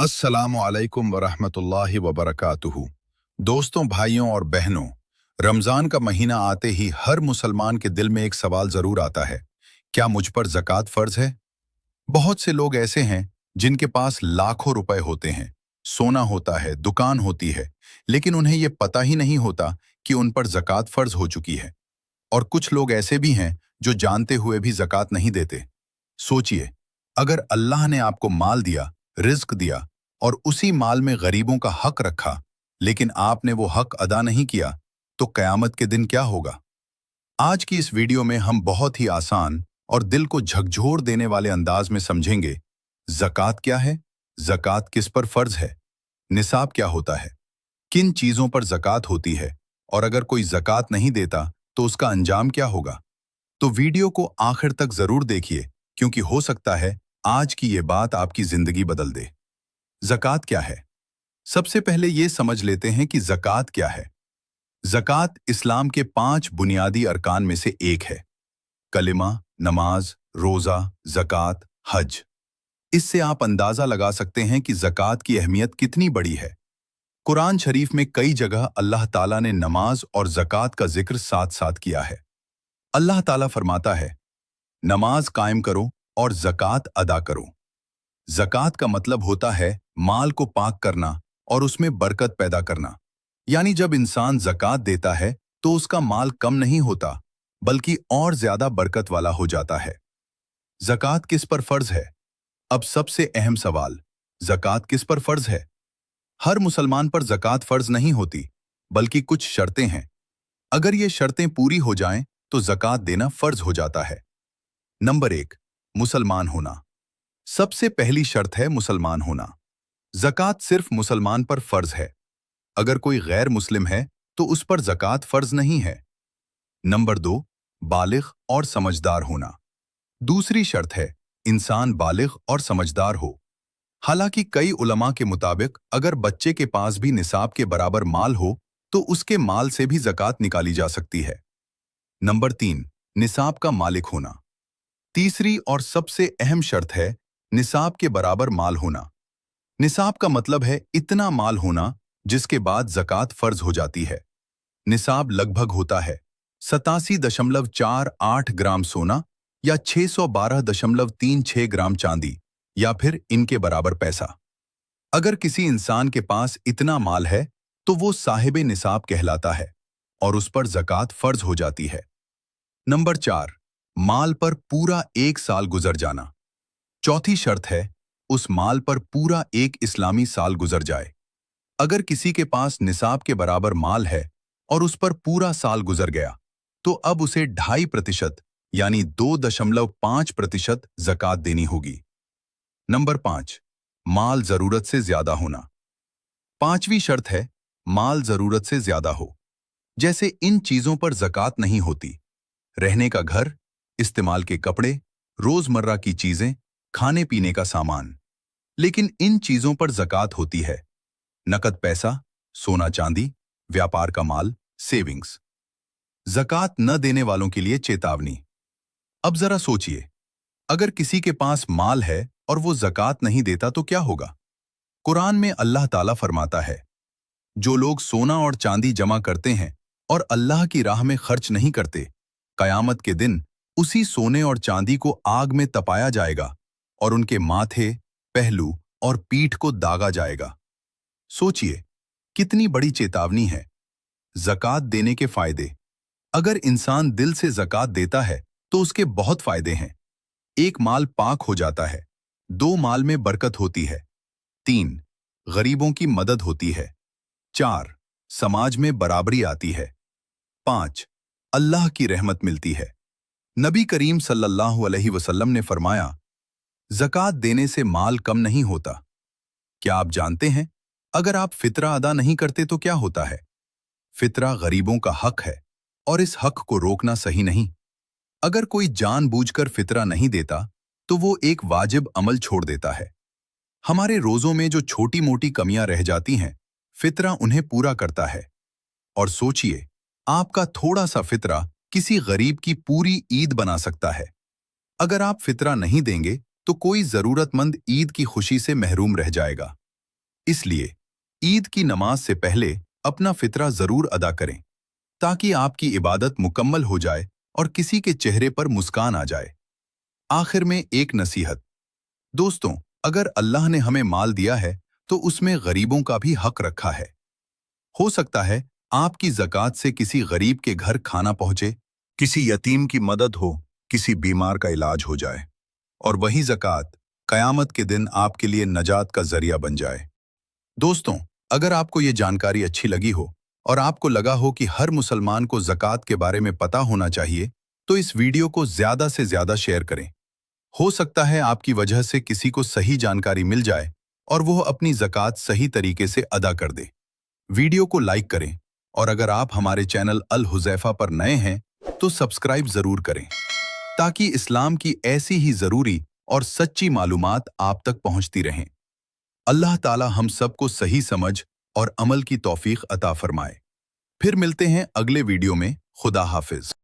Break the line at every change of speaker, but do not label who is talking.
अस्सलामु अलैकुम वरहमतुल्लाहि वबरकातुहू। दोस्तों, भाइयों और बहनों, रमज़ान का महीना आते ही हर मुसलमान के दिल में एक सवाल ज़रूर आता है, क्या मुझ पर ज़कात फ़र्ज़ है? बहुत से लोग ऐसे हैं जिनके पास लाखों रुपए होते हैं, सोना होता है, दुकान होती है, लेकिन उन्हें ये पता ही नहीं होता कि उन पर ज़कात फ़र्ज़ हो चुकी है। और कुछ लोग ऐसे भी हैं जो जानते हुए भी ज़कात नहीं देते। सोचिए, अगर अल्लाह ने आपको माल दिया, रिज़्क दिया और उसी माल में गरीबों का हक रखा, लेकिन आपने वो हक अदा नहीं किया, तो क़यामत के दिन क्या होगा? आज की इस वीडियो में हम बहुत ही आसान और दिल को झकझोर देने वाले अंदाज में समझेंगे, ज़कात क्या है, ज़कात किस पर फ़र्ज़ है, निसाब क्या होता है, किन चीज़ों पर ज़कात होती है, और अगर कोई ज़कात नहीं देता तो उसका अंजाम क्या होगा। तो वीडियो को आखिर तक ज़रूर देखिए, क्योंकि हो सकता है आज की ये बात आपकी ज़िंदगी बदल दे। ज़कात क्या है? सबसे पहले ये समझ लेते हैं कि ज़कात क्या है। ज़कात इस्लाम के 5 बुनियादी अरकान में से एक है। कलिमा, नमाज, रोज़ा, ज़कात, हज। इससे आप अंदाज़ा लगा सकते हैं कि ज़कात की अहमियत कितनी बड़ी है। कुरान शरीफ में कई जगह अल्लाह ताला ने नमाज और ज़कात का जिक्र साथ-साथ किया है। अल्लाह ताला फरमाता है, नमाज कायम करो और ज़कात अदा करो। ज़कात का मतलब होता है माल को पाक करना और उसमें बरकत पैदा करना। यानी जब इंसान ज़कात देता है तो उसका माल कम नहीं होता, बल्कि और ज़्यादा बरकत वाला हो जाता है। ज़कात किस पर फ़र्ज़ है? अब सबसे अहम सवाल, ज़कात किस पर फ़र्ज़ है? हर मुसलमान पर ज़कात फ़र्ज़ नहीं होती, बल्कि कुछ शर्तें हैं। अगर ये शर्तें पूरी हो जाएं, तो ज़कात देना फ़र्ज़ हो जाता है। नंबर 1, मुसलमान होना। सबसे पहली शर्त है मुसलमान होना। ज़कात सिर्फ मुसलमान पर फ़र्ज़ है। अगर कोई गैर मुस्लिम है, तो उस पर ज़कात फ़र्ज़ नहीं है। नंबर 2, बालिग़ और समझदार होना। दूसरी शर्त है, इंसान बालिग़ और समझदार हो। हालांकि कई उलमा के मुताबिक अगर बच्चे के पास भी निसाब के बराबर माल हो, तो उसके माल से भी ज़कात निकाली जा सकती है। नंबर 3, निसाब का मालिक होना। तीसरी और सबसे अहम शर्त है निसाब के बराबर माल होना। निसाब का मतलब है इतना माल होना जिसके बाद ज़कात फ़र्ज़ हो जाती है। निसाब लगभग होता है 87.48 ग्राम सोना या 612.36 ग्राम चांदी या फिर इनके बराबर पैसा। अगर किसी इंसान के पास इतना माल है, तो वो साहिबे निसाब कहलाता है और उस पर ज़कात फ़र्ज़ हो जाती है। नंबर 4, माल पर पूरा 1 साल गुजर जाना। चौथी शर्त है, उस माल पर पूरा एक इस्लामी साल गुजर जाए। अगर किसी के पास निसाब के बराबर माल है और उस पर पूरा साल गुजर गया, तो अब उसे 2.5% यानी 2.5% ज़कात देनी होगी। नंबर 5, माल ज़रूरत से ज़्यादा होना। पांचवी शर्त है, माल ज़रूरत से ज़्यादा हो। जैसे इन चीज़ों पर ज़कात नहीं होती, रहने का घर, इस्तेमाल के कपड़े, रोज़मर्रा की चीज़ें, खाने पीने का सामान। लेकिन इन चीज़ों पर ज़कात होती है, नकद पैसा, सोना चांदी, व्यापार का माल, सेविंग्स। ज़कात न देने वालों के लिए चेतावनी। अब ज़रा सोचिए, अगर किसी के पास माल है और वो ज़कात नहीं देता तो क्या होगा? कुरान में अल्लाह ताला फरमाता है, जो लोग सोना और चांदी जमा करते हैं और अल्लाह की राह में खर्च नहीं करते, क़यामत के दिन उसी सोने और चांदी को आग में तपाया जाएगा और उनके माथे, पहलू और पीठ को दागा जाएगा। सोचिए, कितनी बड़ी चेतावनी है। ज़कात देने के फायदे। अगर इंसान दिल से ज़कात देता है, तो उसके बहुत फायदे हैं। 1, माल पाक हो जाता है। 2, माल में बरकत होती है। 3, गरीबों की मदद होती है। 4, समाज में बराबरी आती है। 5, अल्लाह की रहमत मिलती है। नबी करीम सल्लल्लाहु अलैहि वसल्लम ने फरमाया, ज़कात देने से माल कम नहीं होता। क्या आप जानते हैं, अगर आप फितरा अदा नहीं करते तो क्या होता है? फितरा गरीबों का हक है और इस हक को रोकना सही नहीं। अगर कोई जानबूझकर फितरा नहीं देता, तो वो एक वाजिब अमल छोड़ देता है। हमारे रोज़ों में जो छोटी मोटी कमियां रह जाती हैं, फितरा उन्हें पूरा करता है। और सोचिए, आपका थोड़ा सा फितरा किसी गरीब की पूरी ईद बना सकता है। अगर आप फितरा नहीं देंगे, तो कोई ज़रूरतमंद ईद की खुशी से महरूम रह जाएगा। इसलिए ईद की नमाज से पहले अपना फितरा जरूर अदा करें ताकि आपकी इबादत मुकम्मल हो जाए और किसी के चेहरे पर मुस्कान आ जाए। आखिर में एक नसीहत। दोस्तों, अगर अल्लाह ने हमें माल दिया है तो उसमें गरीबों का भी हक रखा है। हो सकता है आपकी ज़कात से किसी गरीब के घर खाना पहुंचे, किसी यतीम की मदद हो, किसी बीमार का इलाज हो जाए और वही ज़कात कयामत के दिन आपके लिए नजात का जरिया बन जाए। दोस्तों, अगर आपको ये जानकारी अच्छी लगी हो और आपको लगा हो कि हर मुसलमान को ज़कात के बारे में पता होना चाहिए, तो इस वीडियो को ज़्यादा से ज़्यादा शेयर करें। हो सकता है आपकी वजह से किसी को सही जानकारी मिल जाए और वो अपनी ज़कात सही तरीके से अदा कर दे। वीडियो को लाइक करें और अगर आप हमारे चैनल अल हुज़ैफा पर नए हैं तो सब्सक्राइब ज़रूर करें ताकि इस्लाम की ऐसी ही ज़रूरी और सच्ची मालूमात आप तक पहुंचती रहें। अल्लाह ताला हम सबको सही समझ और अमल की तौफीक अता फरमाए। फिर मिलते हैं अगले वीडियो में। खुदा हाफिज।